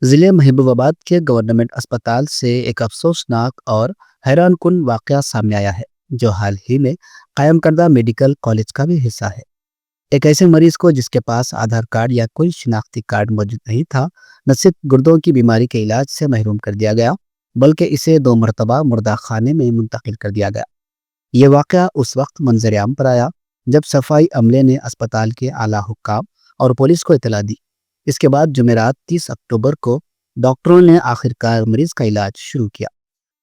ज़िले महबूबाबाद के गवर्नमेंट अस्पताल से एक अफसोसनाक और हैरानकुन वाक़या सामने आया है, जो हाल ही में कायम करदा मेडिकल कॉलेज का भी हिस्सा है। एक ऐसे मरीज को जिसके पास आधार कार्ड या कोई शिनाख्ती कार्ड मौजूद नहीं था, न सिर्फ गुर्दों की बीमारी के इलाज से महरूम कर दिया गया, बल्कि इसे 2 मरतबा मुर्दा खाने में मुंतकिल कर दिया गया। ये वाक़या उस वक्त मंजर आम पर आया, जब सफाई अमले ने अस्पताल के आला हुक्काम और पुलिस को इतला दी। इसके बाद जुमेरात 30 अक्टूबर को डॉक्टरों ने आखिरकार मरीज का इलाज शुरू किया।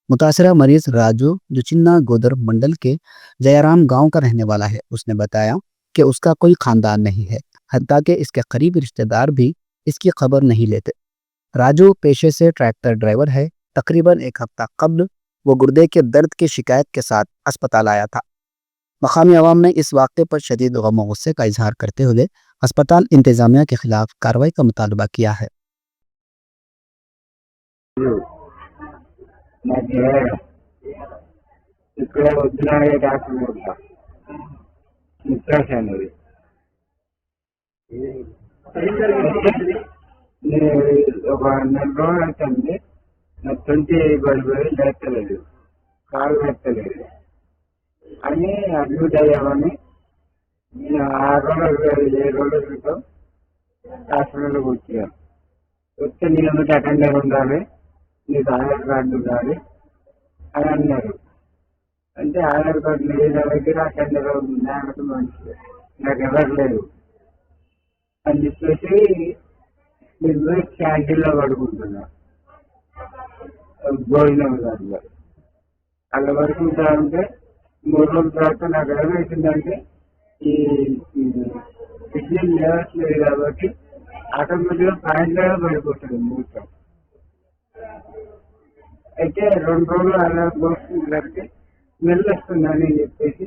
मुतासरा मरीज राजू, जो चिन्ना गोदर मंडल के जयाराम गांव का रहने वाला है, उसने बताया कि उसका कोई खानदान नहीं है, हत्ता कि इसके करीबी रिश्तेदार भी इसकी खबर नहीं लेते। राजू पेशे से ट्रैक्टर ड्राइवर है। तकरीबन एक हफ्ता कब्ल वो गुर्दे के दर्द की शिकायत के साथ अस्पताल आया था। मकामी अवाम ने इस वाक़े पर शदीद गम और गुस्से का इजहार करते हुए अस्पताल इंतजामिया के खिलाफ कार्रवाई का मुतालबा किया है। నాకు ఇక్కడ వచ్చిన డాక్టర్ కూడా నిత్యాశ అనేది ఒక నెల రోజులు అవుతుంది. నాకు 20 పడిపోయి లేస్తలేదు, కాలు లేస్తలేదు అని అడ్మిట్ అయ్యామని 6 రోజులు 7 రోజుల క్రితం హాస్పిటల్కి వచ్చాను. వస్తే నేను అటెండర్ ఉండాలి, నీకు ఆధార్ కార్డు ఉండాలి అని అన్నారు. అంటే ఆధార్ కార్డు లేదు నా దగ్గర, అటెండర్ నాకు మనిషి నాకు ఎవరు లేదు అని చెప్పేసి నేను క్యాంటీన్లో పడుకుంటున్నా, భోజనం దాంట్లో అలా పడుకుంటా ఉంటే 3 రోజుల తర్వాత నాకు ఏమవుతుందంటే ఈ కిడ్నీ లేవట్లేదు కాబట్టి ఆటోమేటిక్గా పాయింట్లో పడిపోతుంది మూత్రం. అయితే 2 రోజులు అలా పోస్తుంటే స్మెల్ వస్తుందని చెప్పేసి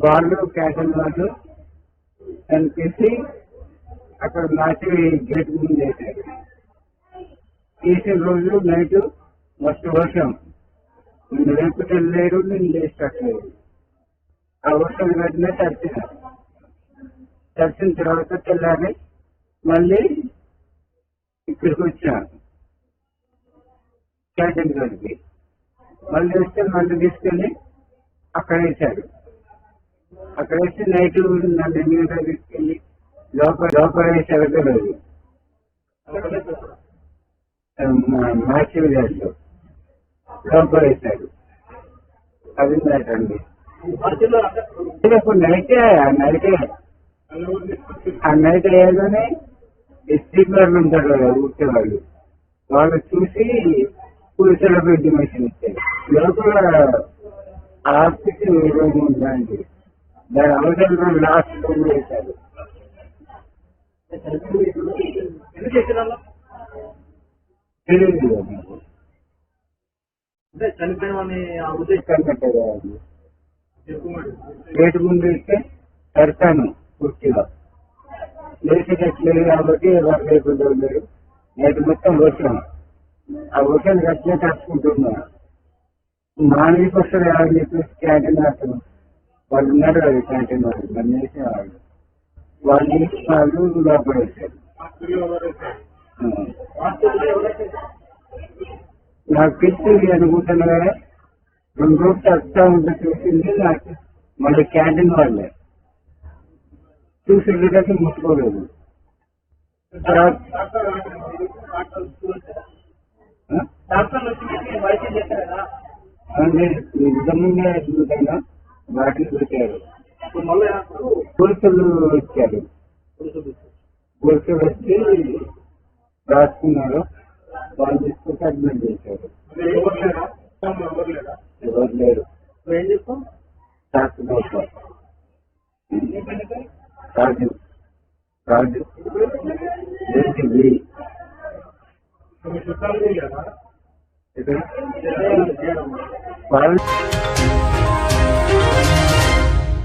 వాళ్ళు క్యాన్సర్ వాళ్ళు కనిపించి అక్కడ మార్చి గేట్ ముందు వేశారు. తీసిన రోజు నైట్ మస్తు వర్షం, నేను లేకపోతే లేరు, నేను లేచట్లేదు. ఆ వర్షం వెంటనే తడిచిన తర్వాత తెల్లారి మళ్ళీ ఇక్కడికి వచ్చాను క్యాంటీన్ గారికి. మళ్ళీ వస్తే మళ్ళీ తీసుకెళ్ళి అక్కడ వేశారు. అక్కడ వేస్తే నైట్ నన్ను 8 గంటలకు తీసుకెళ్ళి లోపల వేసారు లేదు మార్చి విధాల్లో లోపల వేశారు. అది అండి నైటే ఆ నైట్ వేయగానే స్పీకర్లు ఉంటారు కదా ఊర్చేవాళ్ళు, వాళ్ళు చూసి పురుషుల ఇంటిమేషన్ ఇచ్చారు. లోపల హాస్పిటల్ రోజు ఉందండి, దాని అవసరం లాస్ట్ రోజు వేశారు. తెలియదు గేటు ముందు ఇస్తే తడతాను కుర్చీలో, లేచేటట్లేదు కాబట్టి ఎవరు లేకుండా ఉన్నారు. నైట్ మొత్తం వర్షం, ఆ వర్షాన్ని గట్టిగా తడుచుకుంటున్నా. మార్నింగ్ వస్తారు ఎవరు చెప్పేసి క్యాంటీన్ అసలు వాళ్ళు ఉన్నారు కదా క్యాంటీన్ వాళ్ళు, నన్ను వేసేవాళ్ళు, వాళ్ళు లోపడేశారు. నాకు తెలిసింది అనుకుంటున్నా కదా, 2 రోజులు తడుతా ఉంటే చూసింది నాకు. మళ్ళీ క్యాంటీన్ వాళ్ళే చూసి వెళ్ళేటట్టు ముట్టుకోలేదు. నిజంగా వాటిని పెట్టారు, పురుషులు వచ్చారు. పురుషులు వచ్చి రాసుకున్నారు, వాళ్ళు తీసుకుంటే అడ్మిట్ చేశారు. ఎవరు లేరు. రాజు రాజు ఇక్కడ